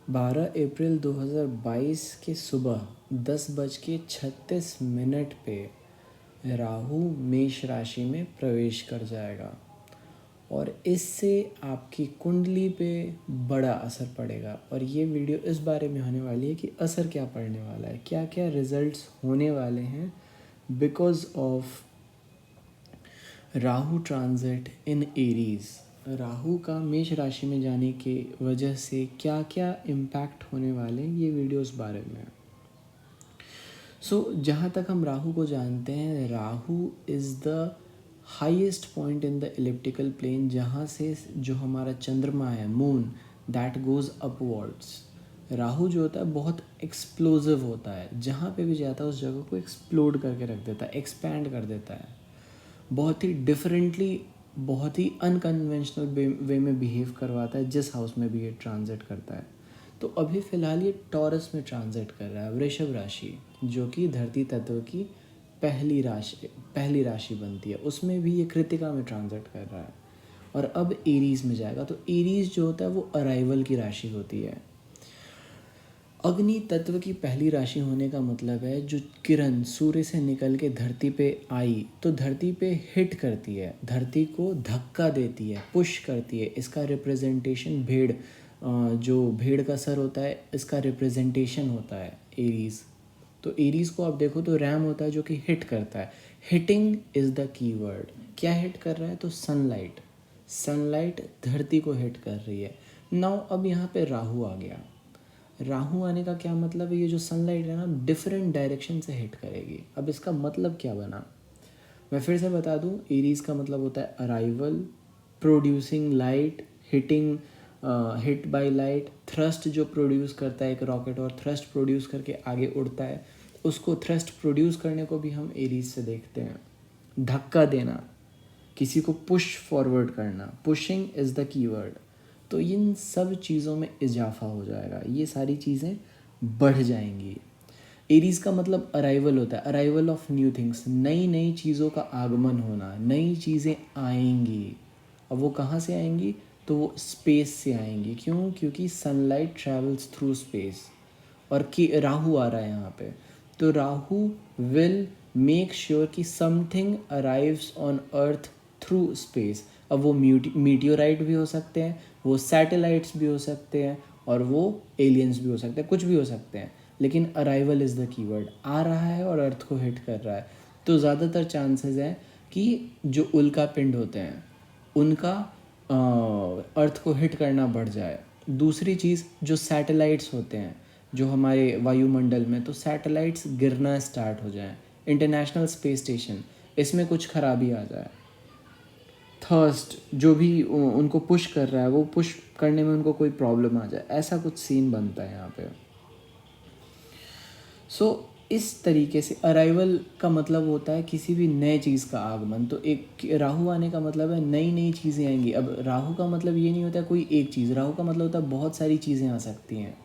12 अप्रैल 2022 के सुबह 10:36 पे राहु मेष राशि में प्रवेश कर जाएगा और इससे आपकी कुंडली पे बड़ा असर पड़ेगा। और ये वीडियो इस बारे में होने वाली है कि असर क्या पड़ने वाला है, क्या क्या रिजल्ट्स होने वाले हैं because of Rahu transit in Aries. Rahu का मेष राशि में जाने के वजह से क्या क्या इम्पैक्ट होने वाले हैं, ये वीडियो उस बारे में है। जहाँ तक हम राहु को जानते हैं, Rahu is the highest point in the elliptical plane, जहाँ से जो हमारा चंद्रमा है, moon, that goes upwards. Rahu जो होता है बहुत एक्सप्लोजिव होता है, जहाँ पे भी जाता है उस जगह को एक्सप्लोड करके रख देता है, एक्सपैंड कर देता है, बहुत ही डिफरेंटली, बहुत ही अनकन्वेंशनल वे में बिहेव करवाता है जिस हाउस में भी ये ट्रांजिट करता है। तो अभी फ़िलहाल ये टॉरस में ट्रांजिट कर रहा है, वृषभ राशि, जो कि धरती तत्व की पहली राशि बनती है, उसमें भी ये कृतिका में ट्रांजिट कर रहा है और अब एरीज़ में जाएगा। तो एरीज़ जो होता है वो अराइवल की राशि होती है। अग्नि तत्व की पहली राशि होने का मतलब है जो किरण सूर्य से निकल के धरती पे आई तो धरती पे हिट करती है, धरती को धक्का देती है, पुश करती है। इसका रिप्रेजेंटेशन भेड़, जो भेड़ का सर होता है, इसका रिप्रेजेंटेशन होता है एरीज़। तो एरीज़ को आप देखो तो रैम होता है जो कि हिट करता है। Hitting is the keyword. क्या हिट कर रहा है? तो सनलाइट, सनलाइट धरती को हिट कर रही है। नाउ अब यहाँ पे राहु आ गया। राहु आने का क्या मतलब है? ये जो सनलाइट है ना, डिफरेंट डायरेक्शन से हिट करेगी। अब इसका मतलब क्या बना, मैं फिर से बता दूं। एरीज का मतलब होता है arrival, producing light, hitting, hit by light. Thrust जो प्रोड्यूस करता है एक रॉकेट, और थ्रस्ट प्रोड्यूस करके आगे उड़ता है, उसको थ्रस्ट प्रोड्यूस करने को भी हम एरीज से देखते हैं। धक्का देना, किसी को पुश फॉरवर्ड करना, पुशिंग इज़ द कीवर्ड। तो इन सब चीज़ों में इजाफा हो जाएगा, ये सारी चीज़ें बढ़ जाएंगी। एरीज का मतलब अराइवल होता है, अराइवल ऑफ न्यू थिंग्स, नई नई चीज़ों का आगमन होना, नई चीज़ें आएंगी। अब वो कहाँ से आएंगी? तो वो स्पेस से आएंगी। क्यों? क्योंकि सनलाइट ट्रैवल्स थ्रू स्पेस, और कि राहु आ रहा है यहाँ पे। तो राहु विल मेक श्योर कि something arrives on earth through space. अब वो मीटियोराइट भी हो सकते हैं, वो सैटेलाइट्स भी हो सकते हैं, और वो एलियंस भी हो सकते हैं, कुछ भी हो सकते हैं, लेकिन अराइवल इज़ द कीवर्ड। आ रहा है और अर्थ को हिट कर रहा है, तो ज़्यादातर चांसेस हैं कि जो उल्का पिंड होते हैं उनका अर्थ को हिट करना बढ़ जाए। दूसरी चीज़, जो सैटेलाइट्स होते हैं जो हमारे वायुमंडल में, तो सैटेलाइट्स गिरना स्टार्ट हो जाएं। इंटरनेशनल स्पेस स्टेशन, इसमें कुछ खराबी आ जाए। थर्स्ट जो भी उनको पुश कर रहा है, वो पुश करने में उनको कोई प्रॉब्लम आ जाए, ऐसा कुछ सीन बनता है यहाँ पे। इस तरीके से अराइवल का मतलब होता है किसी भी नए चीज़ का आगमन। तो एक राहु आने का मतलब है नई नई चीज़ें आएंगी। अब राहु का मतलब ये नहीं होता है कोई एक चीज़, राहु का मतलब होता है बहुत सारी चीज़ें आ सकती हैं।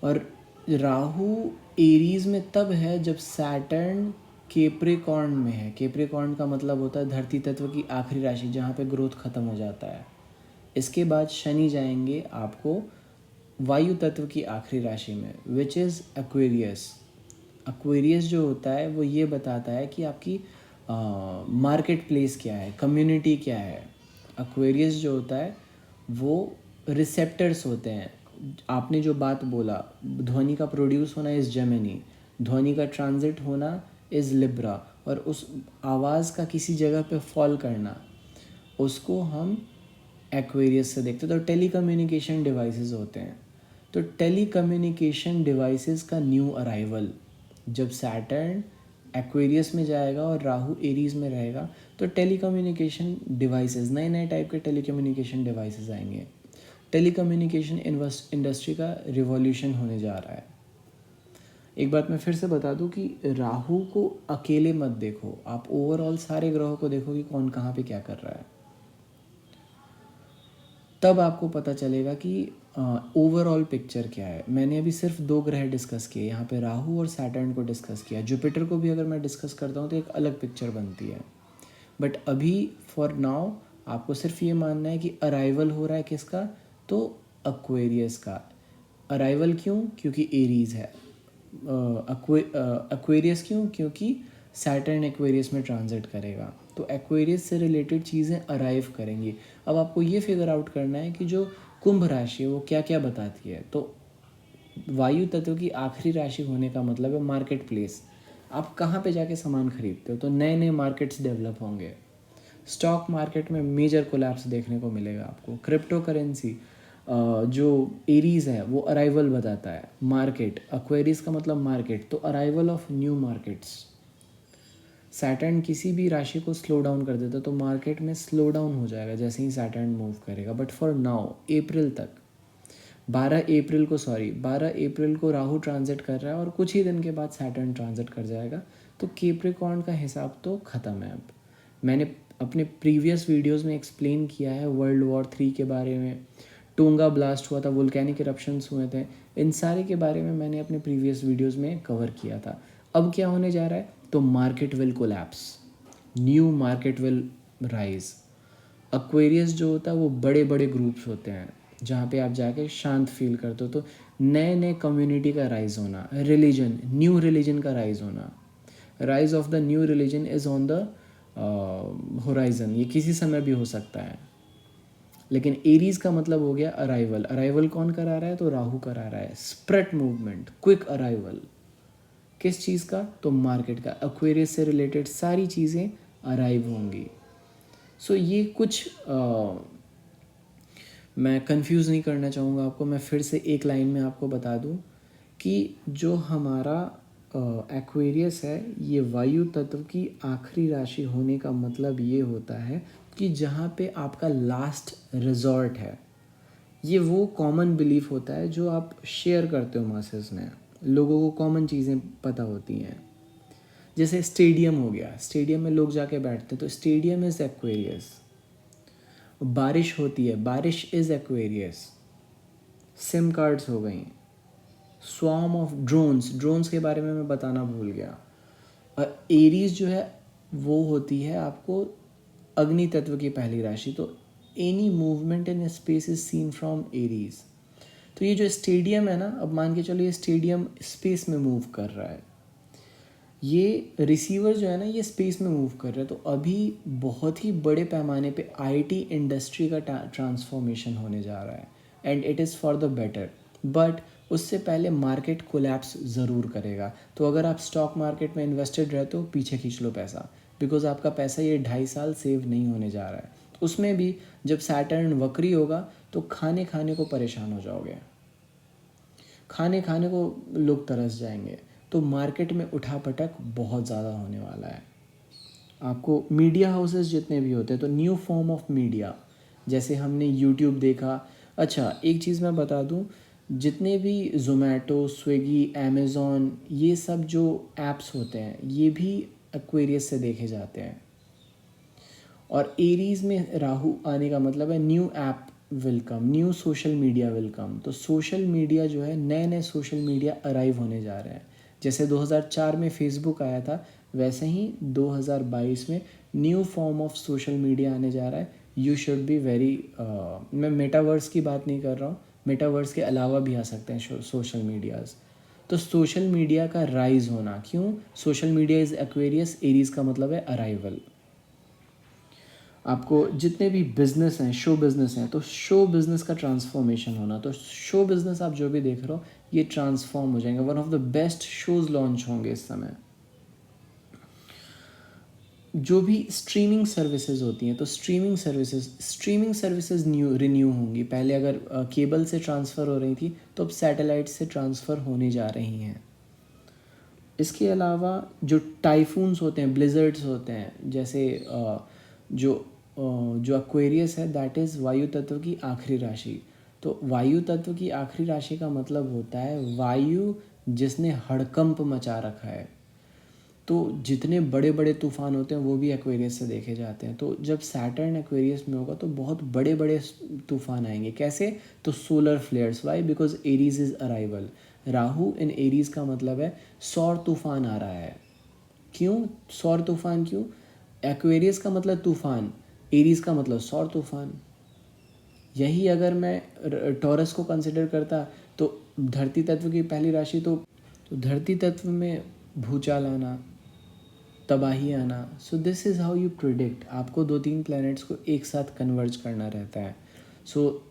और राहु एरीज में तब है जब सैटर्न केप्रिकॉर्न में है। केप्रिकॉर्न का मतलब होता है धरती तत्व की आखिरी राशि, जहाँ पे ग्रोथ ख़त्म हो जाता है। इसके बाद शनि जाएंगे आपको वायु तत्व की आखिरी राशि में, विच इज़ एक्वेरियस। एक्वेरियस जो होता है वो ये बताता है कि आपकी मार्केट प्लेस क्या है, कम्युनिटी क्या है। एक्वेरियस जो होता है वो रिसेप्टर्स होते हैं। आपने जो बात बोला, ध्वनि का प्रोड्यूस होना इज़ जेमिनी, ध्वनि का ट्रांजिट होना इज़ लिब्रा, और उस आवाज़ का किसी जगह पे फॉल करना, उसको हम एक्वेरियस से देखते हैं। तो टेली कम्युनिकेशन डिवाइसेस होते हैं। तो टेली कम्युनिकेशन डिवाइसेस का न्यू अराइवल, जब सैटर्न एक्वेरियस में जाएगा और राहु एरीज में रहेगा, तो टेली कम्युनिकेशन डिवाइसेस, नए नए टाइप के टेली कम्युनिकेशन डिवाइसेस आएंगे। टेली कम्युनिकेशन इंडस्ट्री का रिवॉल्यूशन होने जा रहा है। एक बात मैं फिर से बता दूं कि राहु को अकेले मत देखो, आप ओवरऑल सारे ग्रहों को देखो कि कौन कहाँ पे क्या कर रहा है, तब आपको पता चलेगा कि ओवरऑल पिक्चर क्या है। मैंने अभी सिर्फ 2 ग्रह डिस्कस किए, यहाँ पे राहु और सैटर्न को डिस्कस किया। जुपिटर को भी अगर मैं डिस्कस करता हूँ तो एक अलग पिक्चर बनती है। बट अभी फॉर नाउ आपको सिर्फ ये मानना है कि अराइवल हो रहा है किसका? तो एक्वेरियस का। अराइवल क्यों? क्योंकि एरीज है। एक्वेरियस क्यों? क्योंकि सैटर्न एक्वेरियस में ट्रांजिट करेगा। तो एक्वेरियस से रिलेटेड चीज़ें अराइव करेंगी। अब आपको ये फिगर आउट करना है कि जो कुंभ राशि है वो क्या क्या बताती है। तो वायु तत्व की आखिरी राशि होने का मतलब है मार्केट प्लेस। आप कहाँ पे जाके सामान खरीदते हो? तो नए नए मार्केट्स डेवलप होंगे। स्टॉक मार्केट में मेजर कोलैप्स देखने को मिलेगा आपको। क्रिप्टो करेंसी जो एरीज है वो अराइवल बताता है। मार्केट, एक्वेरियस का मतलब मार्केट, तो arrival of new markets. Saturn किसी भी राशि को स्लो डाउन कर देता तो मार्केट में स्लो डाउन हो जाएगा जैसे ही सैटर्न मूव करेगा। बट फॉर नाउ अप्रैल तक 12 अप्रैल को राहु ट्रांजिट कर रहा है और कुछ ही दिन के बाद सैटर्न ट्रांजिट कर जाएगा। तो कैप्रिकॉर्न का हिसाब तो ख़त्म है। अब मैंने अपने प्रीवियस वीडियोस में एक्सप्लेन किया है वर्ल्ड वॉर 3 के बारे में, टोंगा ब्लास्ट हुआ था, वोल्केनिक इरप्शंस हुए थे, इन सारे के बारे में मैंने अपने प्रीवियस वीडियोस में कवर किया था। अब क्या होने जा रहा है? तो market will collapse, new market will rise. Aquarius जो होता है वो बड़े बड़े ग्रुप्स होते हैं जहाँ पे आप जाके शांत फील करते हो। तो नए नए कम्युनिटी का राइज होना, रिलीजन, न्यू रिलीजन का राइज होना, rise of the new religion is on the horizon. ये किसी समय भी हो सकता है। लेकिन एरीज का मतलब हो गया अराइवल। अराइवल कौन करा रहा है? तो राहु करा रहा है। Spread movement, quick arrival. किस चीज़ का? तो मार्केट का। एक्वेरियस से रिलेटेड सारी चीज़ें अराइव होंगी। सो ये कुछ मैं कंफ्यूज नहीं करना चाहूँगा आपको। मैं फिर से एक लाइन में आपको बता दूँ कि जो हमारा एक्वेरियस है ये वायु तत्व की आखिरी राशि होने का मतलब ये होता है कि जहाँ पे आपका लास्ट रिजॉर्ट है। ये वो कॉमन बिलीफ होता है जो आप शेयर करते हो मासेस में। लोगों को कॉमन चीज़ें पता होती हैं। जैसे स्टेडियम हो गया, स्टेडियम में लोग जाके बैठते हैं तो स्टेडियम इज़ एक्वेरियस। बारिश होती है, बारिश इज़ एक्वेरियस। सिम कार्ड्स हो गई। स्वार्म ऑफ ड्रोन्स, ड्रोन्स के बारे में मैं बताना भूल गया। एरीज जो है वो होती है आपको अग्नि तत्व की पहली राशि। तो any movement in space is seen from Aries. तो ये जो स्टेडियम है ना, अब मान के चलो ये स्टेडियम स्पेस में मूव कर रहा है, ये रिसीवर जो है ना ये स्पेस में मूव कर रहा है। तो अभी बहुत ही बड़े पैमाने पे आईटी इंडस्ट्री का ट्रांसफॉर्मेशन होने जा रहा है and it is for the better. But उससे पहले मार्केट कोलैप्स ज़रूर करेगा। तो अगर आप स्टॉक मार्केट में इन्वेस्टेड रहते हो पीछे खींच लो पैसा, बिकॉज आपका पैसा ये 2.5 साल सेव नहीं होने जा रहा है। उसमें भी जब सैटर्न वक्री होगा तो खाने खाने को परेशान हो जाओगे, खाने खाने को लोग तरस जाएंगे। तो मार्केट में उठापटक बहुत ज़्यादा होने वाला है। आपको मीडिया हाउसेस जितने भी होते हैं, तो न्यू फॉर्म ऑफ मीडिया, जैसे हमने यूट्यूब देखा। अच्छा एक चीज़ मैं बता दूं, जितने भी जोमेटो, स्विगी, अमेज़ॉन, ये सब जो ऐप्स होते हैं ये भी एक्वेरियस से देखे जाते हैं। और एरीज में राहु आने का मतलब है new app will come, new social media will come. तो सोशल मीडिया जो है, नए नए सोशल मीडिया अराइव होने जा रहे हैं। जैसे 2004 में फेसबुक आया था वैसे ही 2022 में new form of social media आने जा रहा है। यू शुड बी वेरी, मैं मेटावर्स की बात नहीं कर रहा हूँ, मेटावर्स के अलावा भी आ सकते हैं सोशल मीडियाज़। तो सोशल मीडिया का राइज होना, क्यों? Social media is Aquarius, Aries का मतलब है अराइवल। आपको जितने भी बिजनेस हैं, शो बिजनेस हैं, तो शो बिजनेस का ट्रांसफॉर्मेशन होना। तो शो बिजनेस आप जो भी देख रहे हो ये ट्रांसफॉर्म हो जाएंगे। One of the best shows launch होंगे इस समय। जो भी स्ट्रीमिंग सर्विसेज होती हैं, तो स्ट्रीमिंग सर्विसेज न्यू रिन्यू होंगी। पहले अगर केबल से ट्रांसफ़र हो रही थी तो अब सैटेलाइट से ट्रांसफ़र होने जा रही हैं। इसके अलावा जो टाइफून्स होते हैं, ब्लिजर्ड्स होते हैं, जैसे जो एक्वेरियस है दैट इज़ वायु तत्व की आखिरी राशि। तो वायु तत्व की आखिरी राशि का मतलब होता है वायु जिसने हड़कंप मचा रखा है। तो जितने बड़े बड़े तूफान होते हैं वो भी एक्वेरियस से देखे जाते हैं। तो जब सैटर्न एक्वेरियस में होगा तो बहुत बड़े बड़े तूफान आएंगे। कैसे? तो solar flares. Why? Because Aries is arrival. Rahu in Aries का मतलब है सौर तूफान आ रहा है। क्यों सौर तूफान? क्यों? एक्वेरियस का मतलब तूफान, एरीज का मतलब सौर तूफान। यही अगर मैं टॉरस को कंसिडर करता तो धरती तत्व की पहली राशि तो धरती तत्व में भूचाल आना, तबाही आना। So this is how you predict. आपको 2-3 प्लैनेट्स को एक साथ कन्वर्ज करना रहता है। सो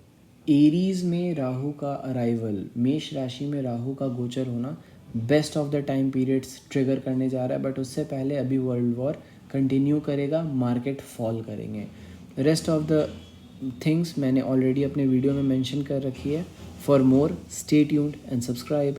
एरीज में राहु का अराइवल, मेष राशि में राहु का गोचर होना best of the time periods trigger करने जा रहा है। बट उससे पहले अभी वर्ल्ड वॉर कंटिन्यू करेगा, मार्केट फॉल करेंगे। रेस्ट ऑफ द थिंग्स मैंने ऑलरेडी अपने वीडियो में मेंशन कर रखी है। For more stay tuned and subscribe.